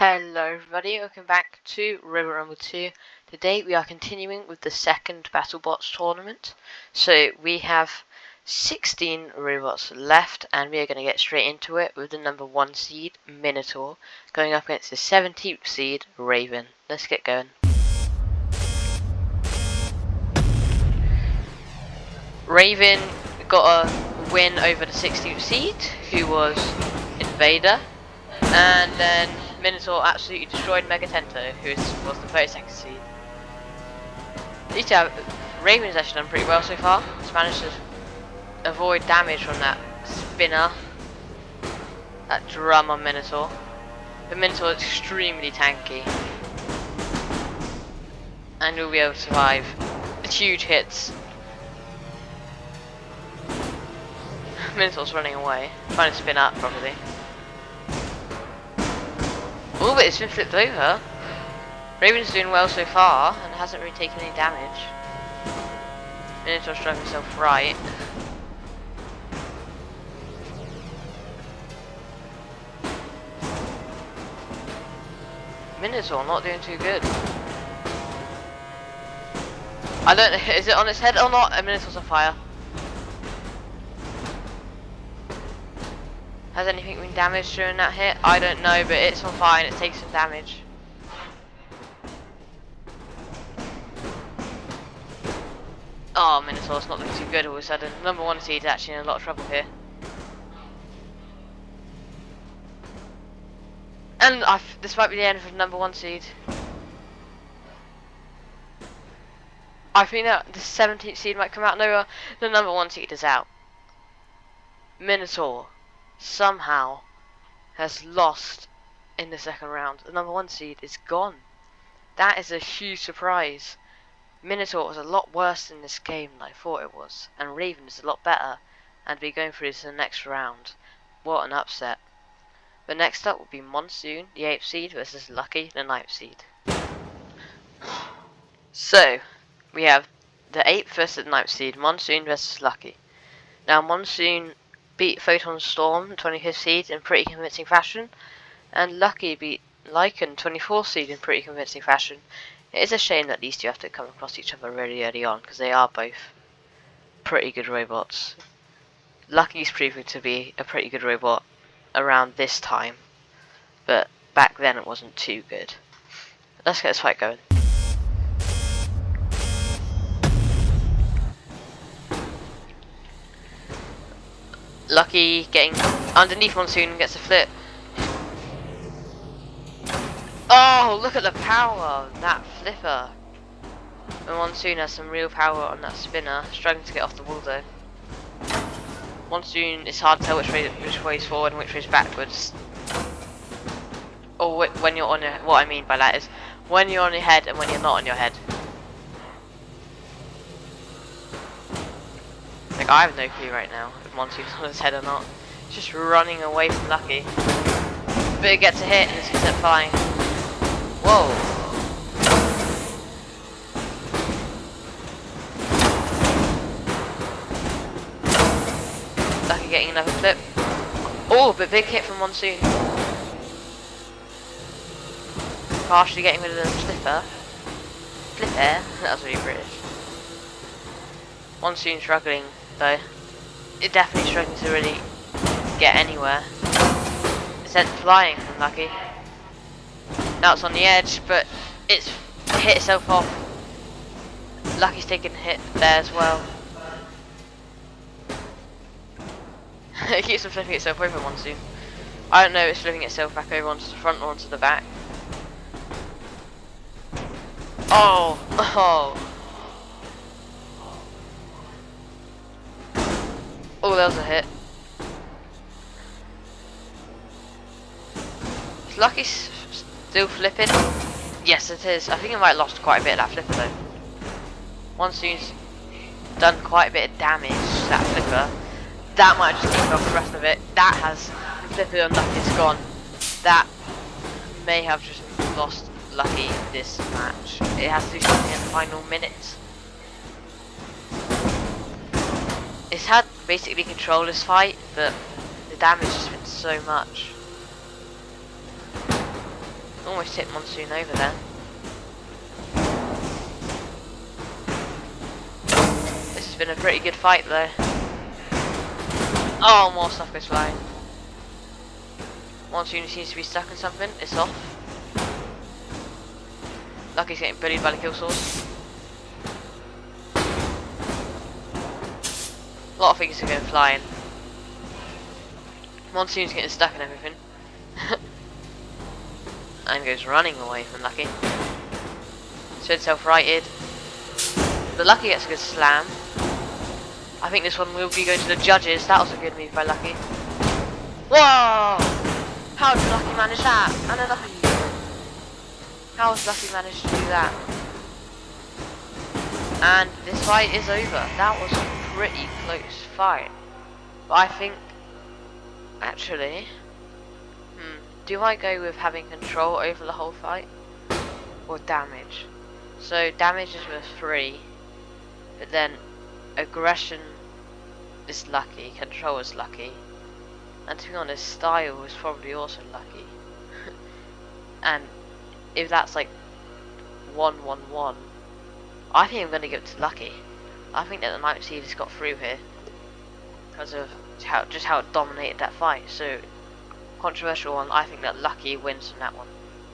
Hello everybody, welcome back to River Rumble 2. Today we are continuing with the second battlebots tournament. So we have 16 robots left and we are going to get straight into it with the number 1 seed, Minotaur, going up against the 17th seed, Raven. Let's get going. Raven got a win over the 16th seed, who was Invader, and then Minotaur absolutely destroyed Megatento, who was the 32nd seed. These two Raven's actually done pretty well so far. He's managed to avoid damage from that spinner, that drum on Minotaur. But Minotaur is extremely tanky, and will be able to survive huge hits. Minotaur's running away, trying to spin up probably. Oh, but it's been flipped over. Raven's doing well so far and hasn't really taken any damage. Minotaur's driving himself right. Minotaur not doing too good. I don't know, is it on its head or not? Minotaur's on fire. Has anything been damaged during that hit? I don't know, but it's on fire and it takes some damage. Oh, Minotaur's not looking too good all of a sudden. Number 1 seed is actually in a lot of trouble here. And this might be the end of the number 1 seed. I think that the 17th seed might come out. No, the number 1 seed is out. Minotaur somehow has lost in the second round. The number 1 seed is gone. That is a huge surprise. Minotaur was a lot worse in this game than I thought it was, and Raven is a lot better, and we're going through this in the next round. What an upset. But next up will be Monsoon, the 8th seed, versus Lucky, the 9th seed. So, we have the 8th versus the 9th seed, Monsoon versus Lucky. Now, Monsoon beat Photon Storm, 25th seed, in pretty convincing fashion, and Lucky beat Lycan, 24th seed, in pretty convincing fashion. It is a shame that these two have to come across each other really early on, because they are both pretty good robots. Lucky's proving to be a pretty good robot around this time, but back then it wasn't too good. Let's get this fight going. Lucky getting underneath Monsoon and gets a flip. Oh, look at the power of that flipper. And Monsoon has some real power on that spinner, struggling to get off the wall though. Monsoon, it's hard to tell which way is forward and which way is backwards. Or when you're on your, what I mean by that is when you're on your head and when you're not on your head. Like, I have no clue right now if Monsoon's on his head or not. He's just running away from Lucky. But it gets a hit and it's sent flying. Whoa. Lucky getting another flip. Oh, but big hit from Monsoon. Partially getting rid of the flipper. That was really British. Monsoon struggling though. It's definitely struggling to really get anywhere. It's sent flying from Lucky. Now it's on the edge, but it's hit itself off. Lucky's taking a hit there as well. It keeps on flipping itself over Monsoon. I don't know if it's flipping itself back over onto the front or onto the back. Oh! Oh, that was a hit. Is Lucky still flipping? Yes, it is. I think it might have lost quite a bit of that flipper though. Monsoon's done quite a bit of damage to that flipper. That might just keep off the rest of it. That has the flipper on Lucky's gone. That may have just lost Lucky this match. It has to do something in the final minutes. It's had basically control this fight, but the damage has been so much. almost tipped Monsoon over there. This has been a pretty good fight though. Oh, more stuff goes flying. Monsoon seems to be stuck in something. It's off. Lucky's getting bullied by the kill source. A lot of things are going flying. Monsoon's getting stuck in everything. And goes running away from Lucky. Spin self-righted. But Lucky gets a good slam. I think this one will be going to the judges. That was a good move by Lucky. Whoa! How did Lucky manage that? And another How has Lucky managed to do that? And this fight is over. That was a pretty close fight. But I think, actually, do I go with having control over the whole fight? Or damage? So damage is worth 3. But then aggression is Lucky, control is Lucky. And to be honest, style is probably also Lucky. And if that's like 1-1-1, I think I'm going to give it to Lucky. I think that the Night Seed has got through here because of how it dominated that fight. So controversial one, I think that Lucky wins from that one,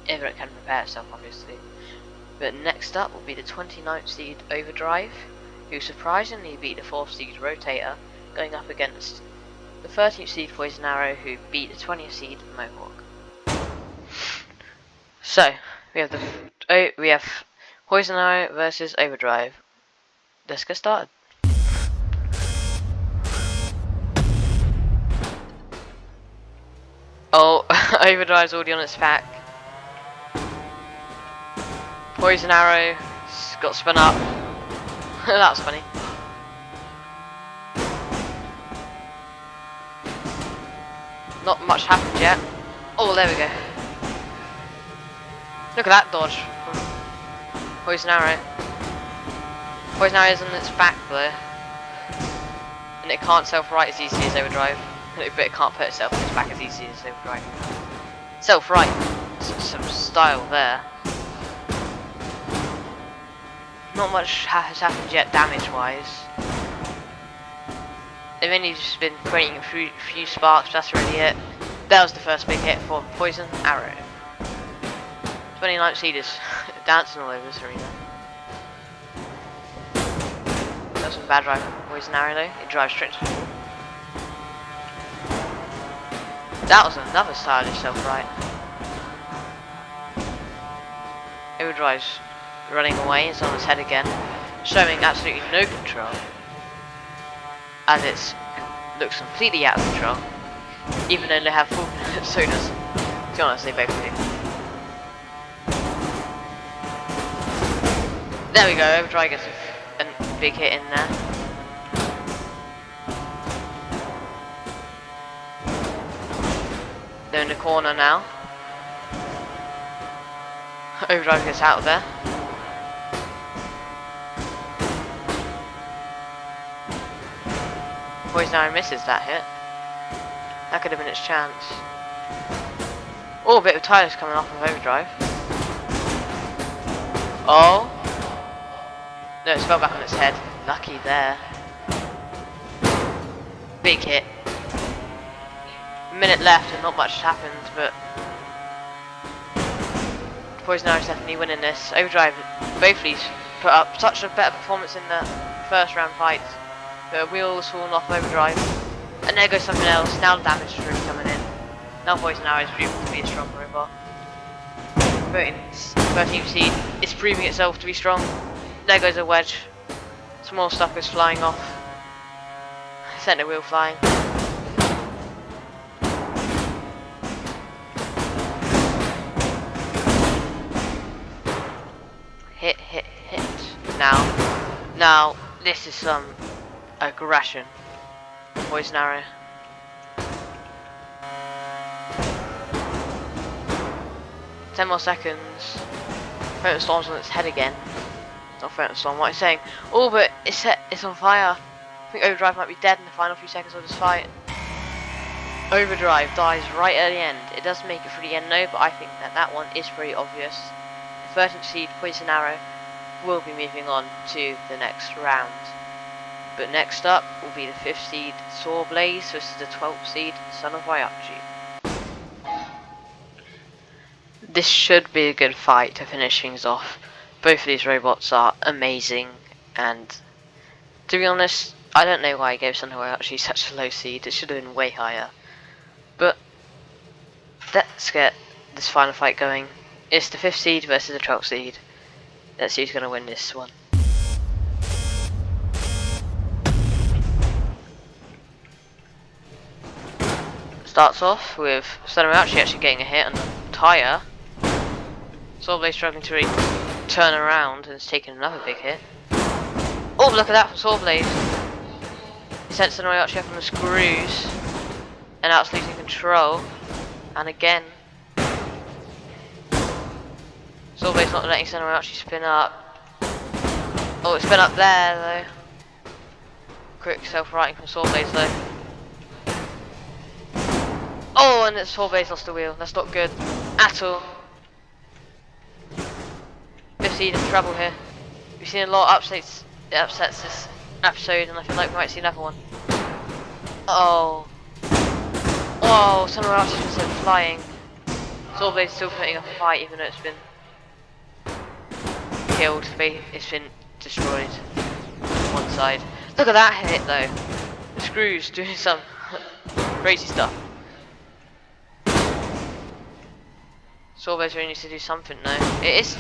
if it can prepare itself obviously. But next up will be the 29th seed Overdrive, who surprisingly beat the 4th seed Rotator, going up against the 13th seed Poison Arrow, who beat the 20th seed Mohawk. So we have Poison Arrow versus Overdrive. Let's get started. Oh, Overdrive's already on its back. Poison Arrow got spun up. That was funny. Not much happened yet. Oh, there we go. Look at that dodge from Poison Arrow. Poison Arrow is on its back though, and it can't self-right as easily as Overdrive. But it can't put itself on its back as easily as Overdrive. Self-right, some style there. Not much has happened yet damage-wise. They've only just been creating a few sparks, that's really it. That was the first big hit for Poison Arrow. 29th seed is dancing all over this arena. That was a bad drive from Poison Arrow though, it drives straight to the wall. That was another stylish self-right. Overdrive's running away, it's on its head again, showing absolutely no control, as it looks completely out of control, even though they have full sodas. To be honest, they both do. There we go, Overdrive gets a big hit in there. They're in the corner now. Overdrive gets out of there. Poison Arrow misses that hit. That could have been its chance. Oh, a bit of tires coming off of Overdrive. Oh. No, it's fell back on its head. Lucky there. Big hit. A minute left and not much has happened, but Poison Arrow is definitely winning this. Overdrive, both of these put up such a better performance in the first round fight. The wheels falling off Overdrive, and there goes something else. Now the damage is really coming in. Now Poison Arrow is proving to be a strong robot. 13th seed is proving itself to be strong. There goes a wedge. Some more stuff goes flying off. Center wheel flying. Hit, hit, hit. Now, this is some aggression. Poison Arrow. Ten more seconds. Photon Storm's on its head again. Not Photon Storm, what I'm saying. Oh, but it's on fire. I think Overdrive might be dead in the final few seconds of this fight. Overdrive dies right at the end. It does make it through the end though, but I think that that one is pretty obvious. The 13th seed Poison Arrow will be moving on to the next round. But next up will be the 5th seed Sawblaze versus the 12th seed Son of Wyatchi. This should be a good fight to finish things off. Both of these robots are amazing, and to be honest, I don't know why I gave Son of Wyatchi such a low seed. It should have been way higher. But let's get this final fight going. It's the 5th seed versus the 12th seed. Let's see who's going to win this one. Starts off with Son of Wyatchi actually getting a hit on the tyre. Sawblaze struggling to turn around and it's taking another big hit. Oh, look at that from Sawblaze. He sent Son of Wyatchi up on the screws. And now it's losing control. And again. Sawblaze not letting Son of Wyatchi spin up. Oh, it's spin up there though. Quick self-righting from Sawblaze though. Oh, and it's Sawblaze lost the wheel. That's not good at all. 5th seed in trouble here. We've seen a lot of upsets this episode, and I feel like we might see another one. Oh. Oh, Son of Wyatchi just went flying. Sawblaze still putting up a fight even though it's been killed. It's been destroyed on one side. Look at that hit though. The screws doing some crazy stuff. Sawblaze really needs to do something though. It is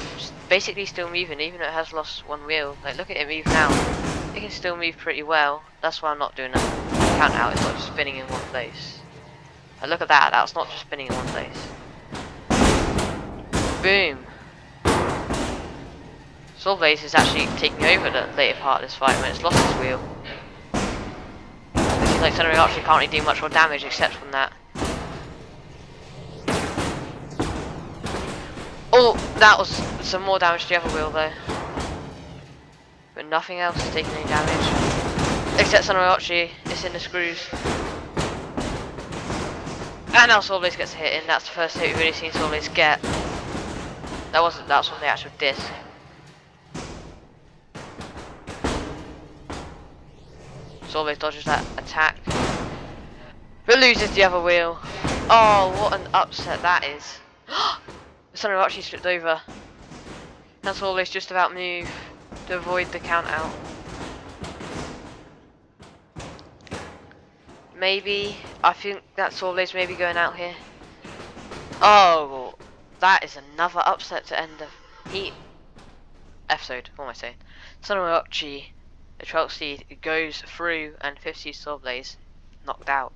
basically still moving even though it has lost one wheel. Like look at it move now. It can still move pretty well. That's why I'm not doing a count out. It's not just spinning in one place. Like, look at that. That's not just spinning in one place. Boom. Sawblaze is actually taking over the later part of this fight when it's lost its wheel. It seems like Son of Wyatchi can't really do much more damage except from that. Oh, that was some more damage to the other wheel though. But nothing else is taking any damage. Except Son of Wyatchi, it's in the screws. And now Sawblaze gets a hit in. That's the first hit we've really seen Sawblaze get. That was from the actual disc. Sawblaze dodges that attack. But loses the other wheel. Oh, what an upset that is. Son of Wyatchi slipped over. Now Sawblaze just about move to avoid the count out. Maybe, I think that Sawblaze may be going out here. Oh, that is another upset to end the episode. What am I saying? Son of Wyatchi, the 12th seed, goes through and 5th seed Sawblaze knocked out.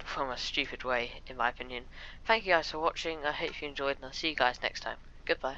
From a stupid way, in my opinion. Thank you guys for watching. I hope you enjoyed, and I'll see you guys next time. Goodbye.